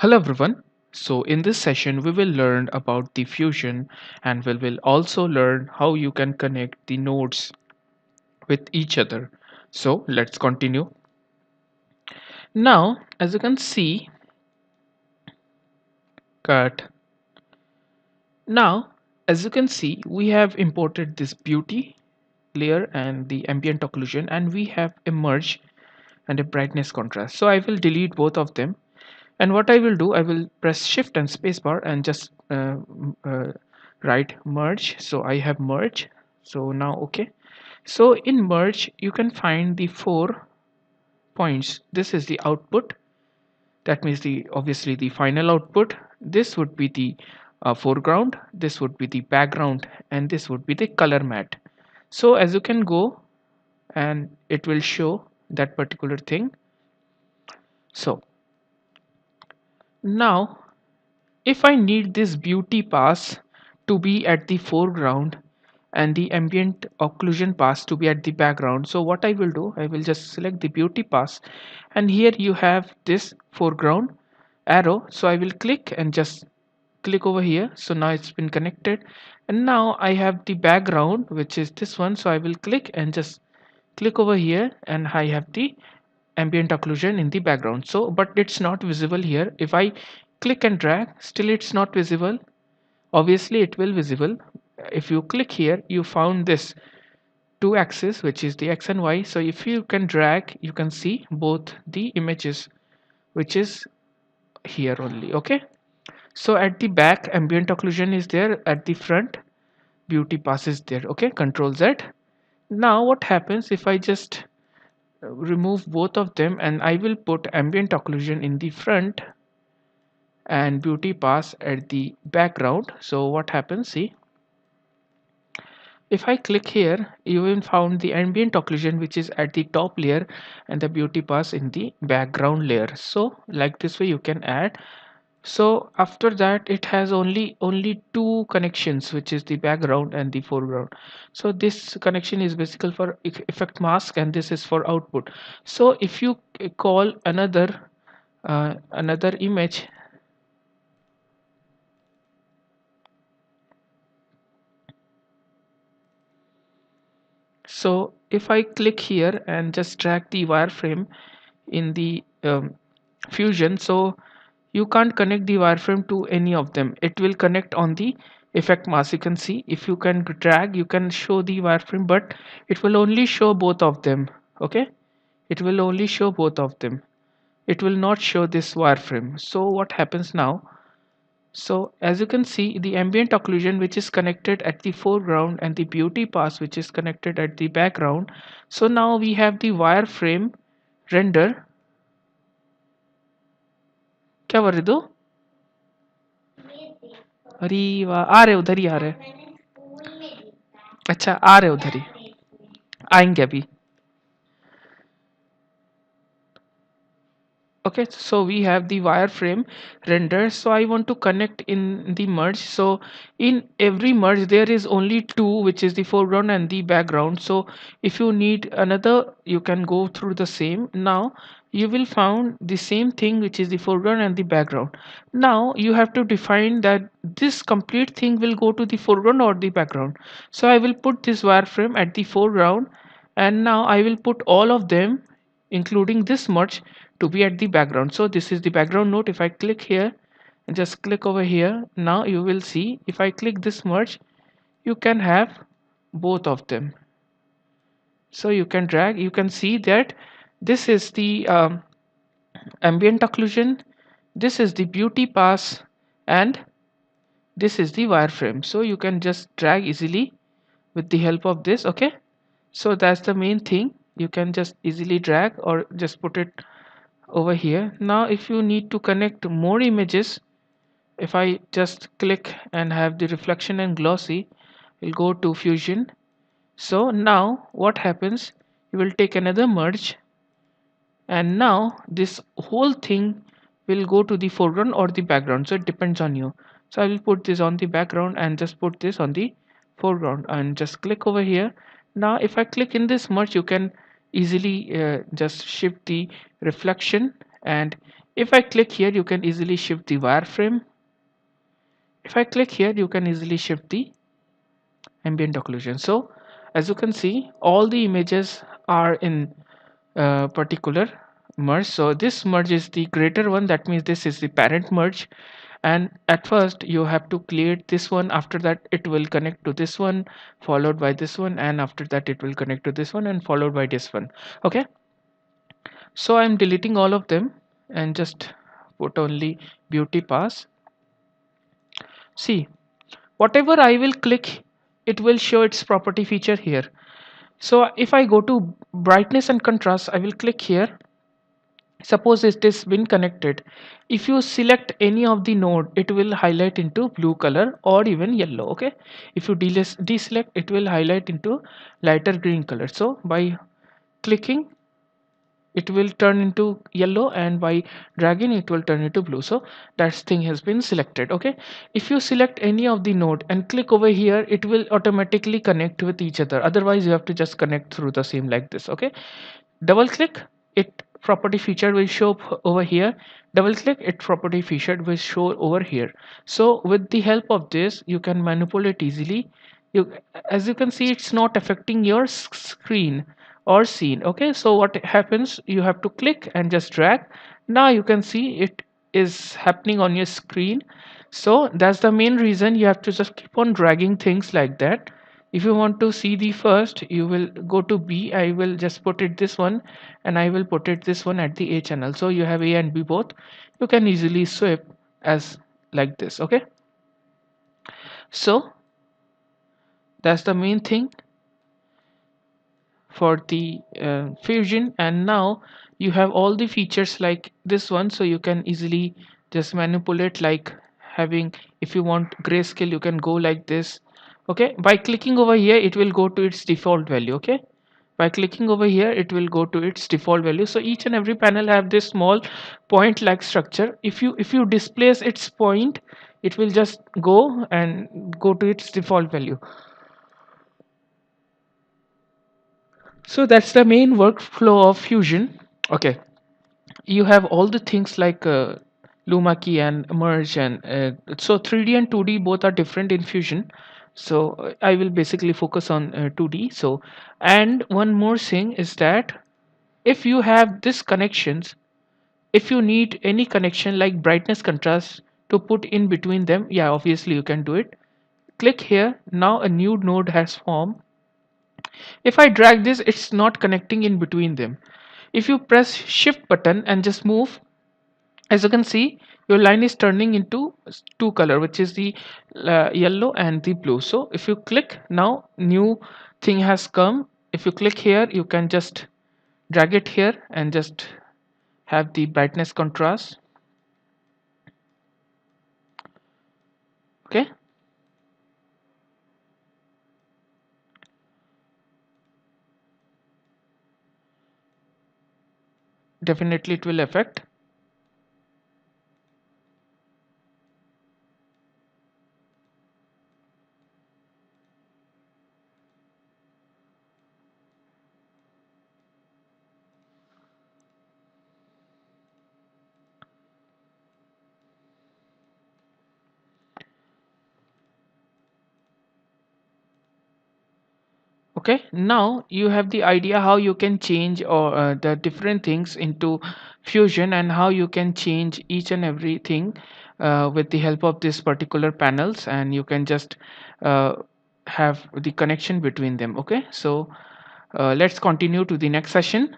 Hello everyone. So in this session we will learn about the fusion and we will also learn how you can connect the nodes with each other. So let's continue. Now as you can see, cut. Now as you can see, we have imported this beauty layer and the ambient occlusion, and we have a merge and a brightness contrast. So I will delete both of them, and what I will do, I will press shift and spacebar and just write merge. So I have merge. So now okay. So in merge you can find the 4 points. This is the output. That means the obviously the final output. This would be the foreground, this would be the background, and this would be the color matte. So as you can go, and it will show that particular thing. So now if I need this beauty pass to be at the foreground and the ambient occlusion pass to be at the background, so what I will do, I will just select the beauty pass, and here you have this foreground arrow. So I will click and just click over here. So now it's been connected, and now I have the background, which is this one. So I will click and just click over here, and I have the ambient occlusion in the background. So but it's not visible here. If I click and drag, still it's not visible. Obviously it will visible. If you click here, you found this two axis, which is the x and y. So if you can drag, you can see both the images, which is here only. Okay, so at the back ambient occlusion is there, at the front beauty pass is there. Okay, control Z. Now what happens if I just remove both of them, and I will put ambient occlusion in the front and beauty pass at the background. So what happens, see, if I click here, you will found the ambient occlusion which is at the top layer and the beauty pass in the background layer. So like this way you can add. So after that it has only two connections, which is the background and the foreground. So this connection is basically for effect mask, and this is for output. So if you call another image, so if I click here and just drag the wireframe in the fusion, so you can't connect the wireframe to any of them. It will connect on the effect mask. You can see if you can drag, you can show the wireframe, but it will only show both of them. Okay, it will only show both of them. It will not show this wireframe. So what happens now, so as you can see, the ambient occlusion which is connected at the foreground and the beauty pass which is connected at the background. So now we have the wireframe render. क्या बोल रहे दो? अरे वाह, आ रहे उधर ही आ रहे. अच्छा, आ रहे उधर ही, आएंगे अभी. Okay, so we have the wireframe render. So I want to connect in the merge. So in every merge there is only two, which is the foreground and the background. So if you need another, you can go through the same. Now you will found the same thing, which is the foreground and the background. Now you have to define that this complete thing will go to the foreground or the background. So I will put this wireframe at the foreground, and now I will put all of them including this merge to be at the background. So this is the background node. If I click here and just click over here, now you will see if I click this merge, you can have both of them. So you can drag, you can see that this is the ambient occlusion, this is the beauty pass, and this is the wireframe. So you can just drag easily with the help of this. Okay, so that's the main thing. You can just easily drag or just put it over here. Now if you need to connect more images, if I just click and have the reflection and glossy, we'll go to fusion. So now what happens, you will take another merge, and now this whole thing will go to the foreground or the background. So it depends on you. So I will put this on the background and just put this on the foreground and just click over here. Now if I click in this merge, you can easily just shift the reflection and If I click here, you can easily shift the wireframe. If I click here, you can easily shift the ambient occlusion. So as you can see, all the images are in particular merge. So this merge is the greater one, that means this is the parent merge, and at first you have to clear this one, after that it will connect to this one, followed by this one, and after that it will connect to this one and followed by this one. Okay, so I'm deleting all of them and just put only beauty pass. See, whatever I will click, it will show its property feature here. So if I go to brightness and contrast, I will click here. Suppose it is been connected. If you select any of the node, it will highlight into blue color or even yellow. Okay, if you deselect, it will highlight into lighter green color. So by clicking, it will turn into yellow, and by dragging it will turn into blue. So that thing has been selected. Okay, if you select any of the node and click over here, it will automatically connect with each other. Otherwise you have to just connect through the same like this. Okay, double click, it property feature will show up over here. Double click, it property feature will show over here. So with the help of this, you can manipulate easily. You, as you can see, it's not affecting your screen or scene. Okay, so what happens, you have to click and just drag. Now you can see it is happening on your screen. So that's the main reason you have to just keep on dragging things like that. If you want to see the first, you will go to B. I will just put it this one, and I will put it this one at the A channel. So you have A and B both. You can easily sweep as like this. Okay, so that's the main thing for the fusion. And now you have all the features like this one, so you can easily just manipulate, like having, if you want grayscale, you can go like this. Okay, by clicking over here, it will go to its default value. Okay, by clicking over here, it will go to its default value. So each and every panel have this small point like structure. If you displace its point, it will just go and go to its default value. So that's the main workflow of fusion. Okay, you have all the things like luma key and merge, and so 3D and 2D both are different in fusion. So I will basically focus on 2D. So, and one more thing is that if you have this connections, if you need any connection like brightness contrast to put in between them, yeah, obviously you can do it. Click here. Now a new node has formed. If I drag this, it's not connecting in between them. If you press shift button and just move, as you can see, your line is turning into two color, which is the yellow and the blue. So if you click, now new thing has come. If you click here, you can just drag it here and just have the brightness contrast. Okay, definitely it will affect. Okay, now you have the idea how you can change or the different things into fusion, and how you can change each and everything with the help of this particular panels, and you can just uh, have the connection between them. Okay, so let's continue to the next session.